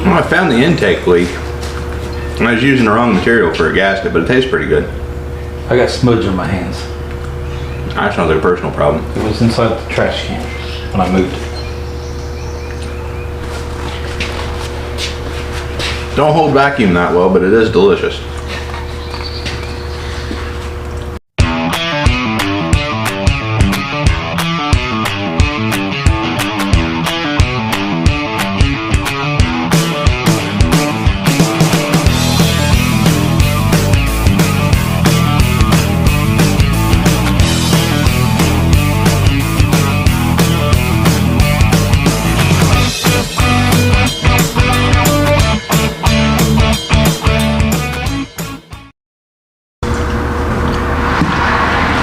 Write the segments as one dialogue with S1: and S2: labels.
S1: Well, I found the intake leak. I was using the wrong material for a gasket, but it tastes pretty good.
S2: I got smudge on my hands.
S1: That sounds like a personal problem.
S2: It was inside the trash can when I moved it.
S1: Don't hold vacuum that well, but it is delicious.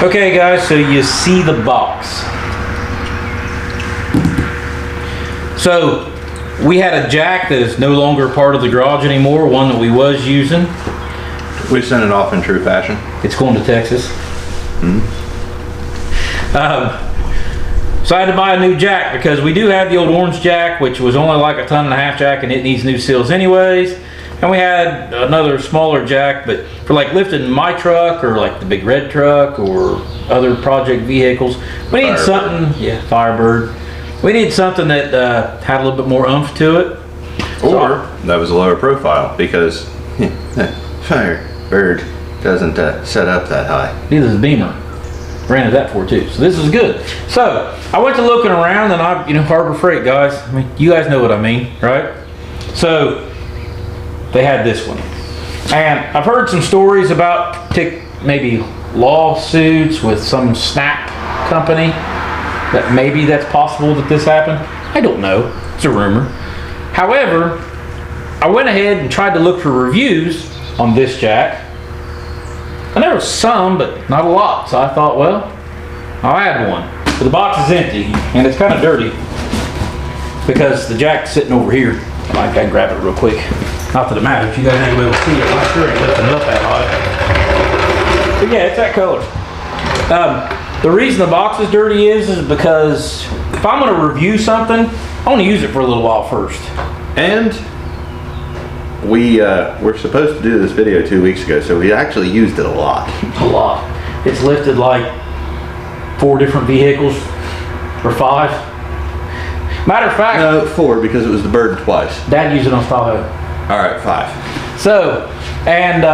S2: Okay guys, so you see the box. So we had a jack that is no longer part of the garage anymore, one that we was using.
S1: We sent it off in true fashion.
S2: It's going to Texas. So I had to buy a new jack because we do have the old orange jack, which was only like 1.5 tons jack, and it needs new seals anyways. And we had another smaller jack, but for like lifting my truck or like the big red truck or other project vehicles, we need something, yeah, Firebird. We need something that had a little bit more oomph to it.
S1: Or that was a lower profile because Firebird doesn't set up that high.
S2: Neither does Beamer. Rented that for too, so this is good. So I went to looking around, and Harbor Freight guys. I mean, you guys know what I mean, right? So they had this one, and I've heard some stories about maybe lawsuits with some snap company that maybe that's possible that this happened. I don't know. It's a rumor. However, I went ahead and tried to look for reviews on this jack. And there was some, but not a lot. So I thought, well, I'll add one. But the box is empty, and it's kind of dirty because the jack's sitting over here. I gotta grab it real quick. Not that it matters. You guys ain't able to see it. I'm sure ain't lifting it up that high. But yeah, it's that color. The reason the box is dirty is because if I'm going to review something, I want to use it for a little while first.
S1: And we were supposed to do this video 2 weeks ago, so we actually used it a lot.
S2: A lot. It's lifted like 4 different vehicles, or 5. Matter of fact,
S1: no, 4 because it was the bird twice.
S2: Dad used it on Tahoe.
S1: All right, 5.
S2: So, and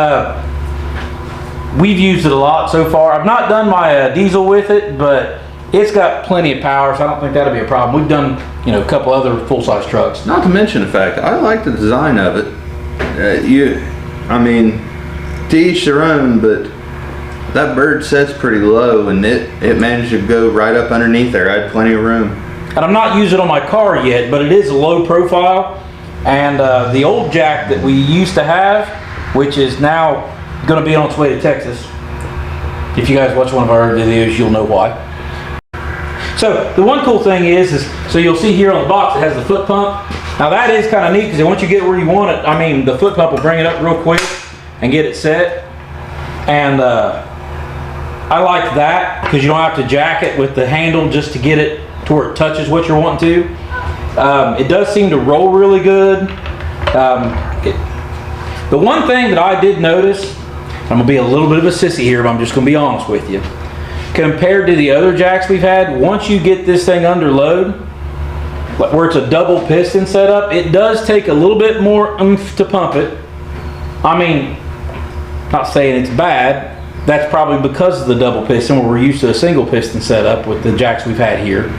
S2: we've used it a lot so far. I've not done my diesel with it, but it's got plenty of power, so I don't think that'll be a problem. We've done, a couple other full-size trucks.
S1: Not to mention the fact, I like the design of it. To each their own, but that bird sets pretty low, and it managed to go right up underneath there. I had plenty of room.
S2: And I'm not using it on my car yet, but it is a low profile. And the old jack that we used to have, which is now going to be on its way to Texas. If you guys watch one of our videos, you'll know why. So the one cool thing is so you'll see here on the box, it has the foot pump. Now that is kind of neat because once you get where you want it, the foot pump will bring it up real quick and get it set. And I like that because you don't have to jack it with the handle just to get it to where it touches what you're wanting to. It does seem to roll really good. The one thing that I did notice, I'm going to be a little bit of a sissy here, but I'm just going to be honest with you. Compared to the other jacks we've had, once you get this thing under load, where it's a double piston setup, it does take a little bit more oomph to pump it. Not saying it's bad. That's probably because of the double piston, where we're used to a single piston setup with the jacks we've had here.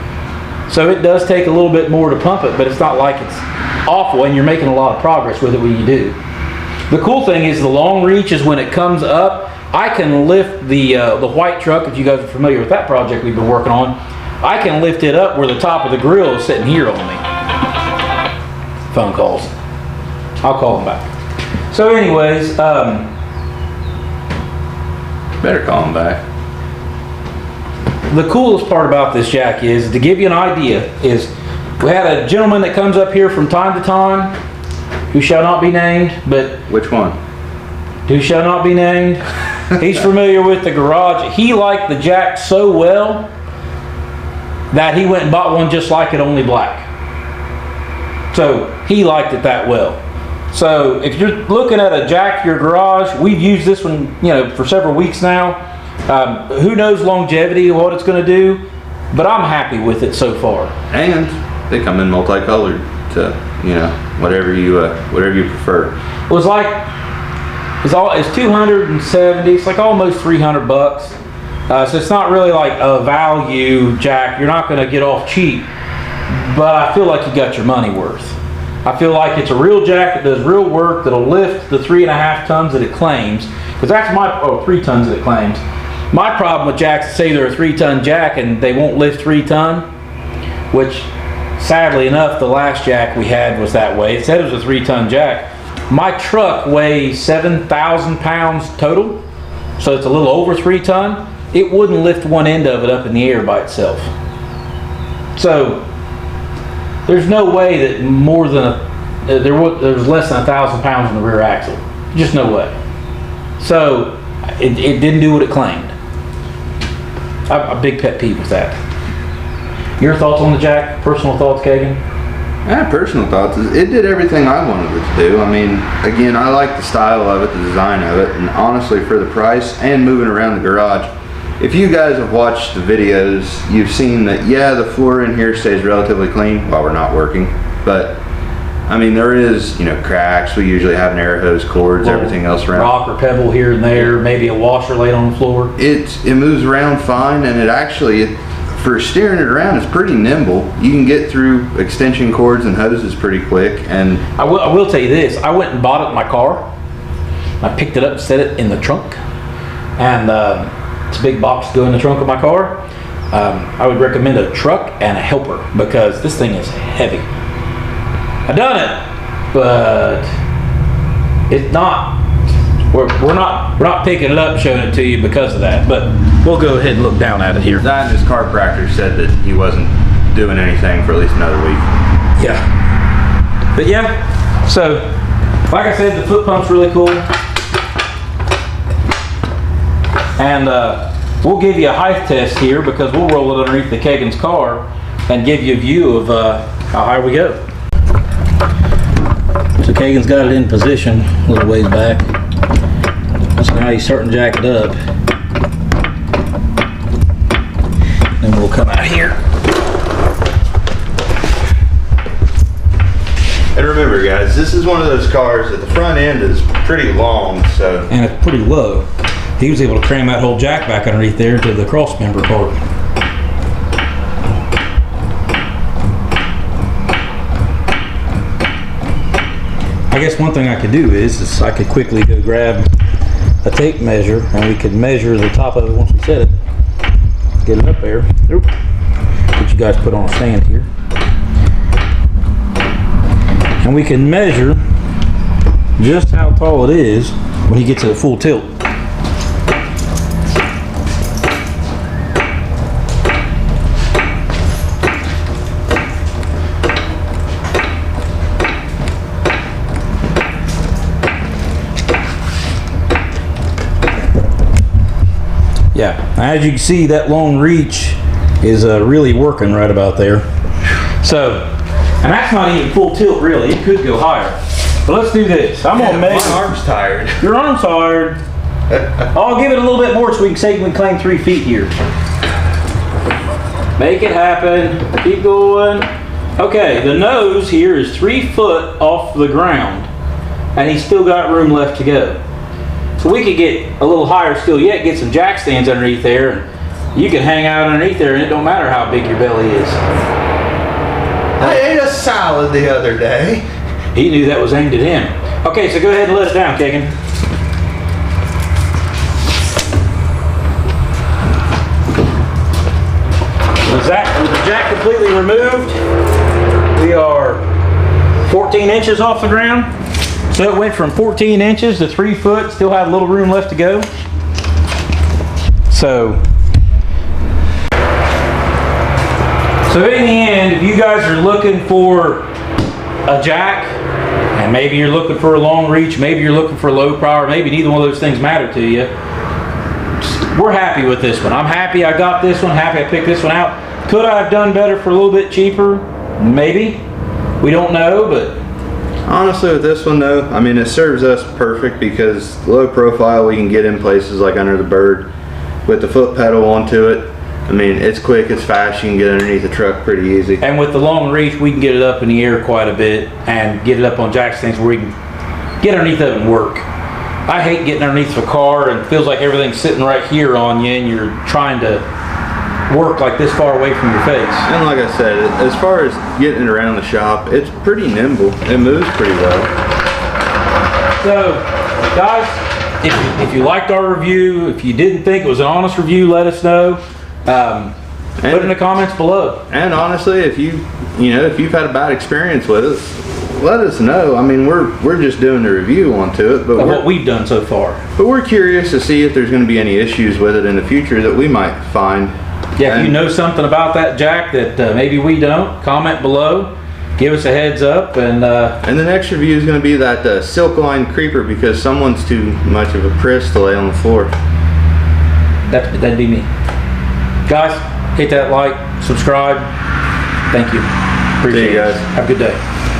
S2: So it does take a little bit more to pump it, but it's not like it's awful, and you're making a lot of progress with it when you do. The cool thing is the long reach is when it comes up, I can lift the white truck, if you guys are familiar with that project we've been working on, I can lift it up where the top of the grill is sitting here on me. Phone calls. I'll call them back. So anyways,
S1: better call them back.
S2: The coolest part about this jack is, to give you an idea, is we had a gentleman that comes up here from time to time, who shall not be named, but...
S1: Which one?
S2: Who shall not be named. He's familiar with the garage. He liked the jack so well that he went and bought one just like it, only black. So he liked it that well. So if you're looking at a jack for your garage, we've used this one, for several weeks now. Who knows longevity, what it's going to do, but I'm happy with it so far.
S1: And they come in multicolored to, whatever you prefer.
S2: It's 270. It's like almost $300. So it's not really like a value jack. You're not going to get off cheap, but I feel like you got your money worth. I feel like it's a real jack that does real work, that'll lift the 3.5 tons that it claims, because that's 3 tons that it claims. My problem with jacks is say they're a 3-ton jack and they won't lift 3 ton, which sadly enough the last jack we had was that way. It said it was a 3-ton jack. My truck weighs 7,000 pounds total, so it's a little over 3 ton. It wouldn't lift one end of it up in the air by itself. So there's no way that more than there was less than 1,000 pounds in the rear axle. Just no way. So it didn't do what it claimed. I'm a big pet peeve with that. Your thoughts on the jack? Personal thoughts, Kagan?
S1: Personal thoughts is it did everything I wanted it to do. I mean, again, I like the style of it, the design of it, and honestly, for the price and moving around the garage, if you guys have watched the videos, you've seen that, the floor in here stays relatively clean while we're not working, but I mean, there is, cracks. We usually have an air hose, cords, everything else around.
S2: Rock or pebble here and there, maybe a washer laid on the floor.
S1: It moves around fine, and it actually, for steering it around, it's pretty nimble. You can get through extension cords and hoses pretty quick. And
S2: I will tell you this, I went and bought it in my car. I picked it up and set it in the trunk. And it's a big box to go in the trunk of my car. I would recommend a truck and a helper because this thing is heavy. I done it, but it's not. We're not picking it up, showing it to you because of that. But we'll go ahead and look down at it here.
S1: that and his chiropractor said that he wasn't doing anything for at least another week.
S2: Yeah. But yeah. So, like I said, the foot pump's really cool, and we'll give you a height test here because we'll roll it underneath the Kagan's car and give you a view of how high we go. So Kagan's got it in position a little ways back. So now he's starting to jack it up. Then we'll come out here.
S1: And remember, guys, this is one of those cars that the front end is pretty long, so.
S2: And it's pretty low. He was able to cram that whole jack back underneath there to the cross member part. I guess one thing I could do is I could quickly go grab a tape measure and we could measure the top of it once we set it. Get it up there. Oop. Get you guys put on a stand here. And we can measure just how tall it is when he gets it at full tilt. Yeah, as you can see, that long reach is really working right about there. So, and that's not even full tilt really, it could go higher. But let's do this. I'm gonna measure.
S1: My arm's tired.
S2: Your arm's tired. I'll give it a little bit more so we can say we can claim 3 feet here. Make it happen, keep going. Okay, the nose here is 3 foot off the ground and he's still got room left to go. So we could get a little higher still yet, get some jack stands underneath there, and you can hang out underneath there and it don't matter how big your belly is.
S1: I ate a salad the other day.
S2: He knew that was aimed at him. Okay, so go ahead and let it down, Kagan. With the jack completely removed, we are 14 inches off the ground. So it went from 14 inches to 3 foot, still had a little room left to go. So in the end, if you guys are looking for a jack, and maybe you're looking for a long reach, maybe you're looking for low power, maybe neither one of those things matter to you, we're happy with this one. I'm happy I got this one, happy I picked this one out. Could I have done better for a little bit cheaper? Maybe. We don't know, but
S1: Honestly, with this one though, I mean, it serves us perfect because low profile we can get in places like under the bird with the foot pedal onto it. I mean, it's quick, it's fast, you can get underneath the truck pretty easy.
S2: And with the long reach, we can get it up in the air quite a bit and get it up on jack stands where we can get underneath it and work. I hate getting underneath a car and it feels like everything's sitting right here on you and you're trying to work like this far away from your face.
S1: And like I said, as far as getting it around the shop, it's pretty nimble. It moves pretty well.
S2: So, guys, if you liked our review, if you didn't think it was an honest review, let us know. Put it in the comments below.
S1: And honestly, if you've had a bad experience with it, let us know. I mean, we're just doing the review onto it, but
S2: what we've done so far.
S1: But we're curious to see if there's going to be any issues with it in the future that we might find.
S2: Yeah, if you know something about that jack that maybe we don't, comment below. Give us a heads up. And
S1: the next review is going to be that silk line creeper because someone's too much of a priss to lay on the floor.
S2: That'd be me. Guys, hit that like, subscribe. Thank you. Appreciate
S1: See you guys.
S2: it. Have a good day.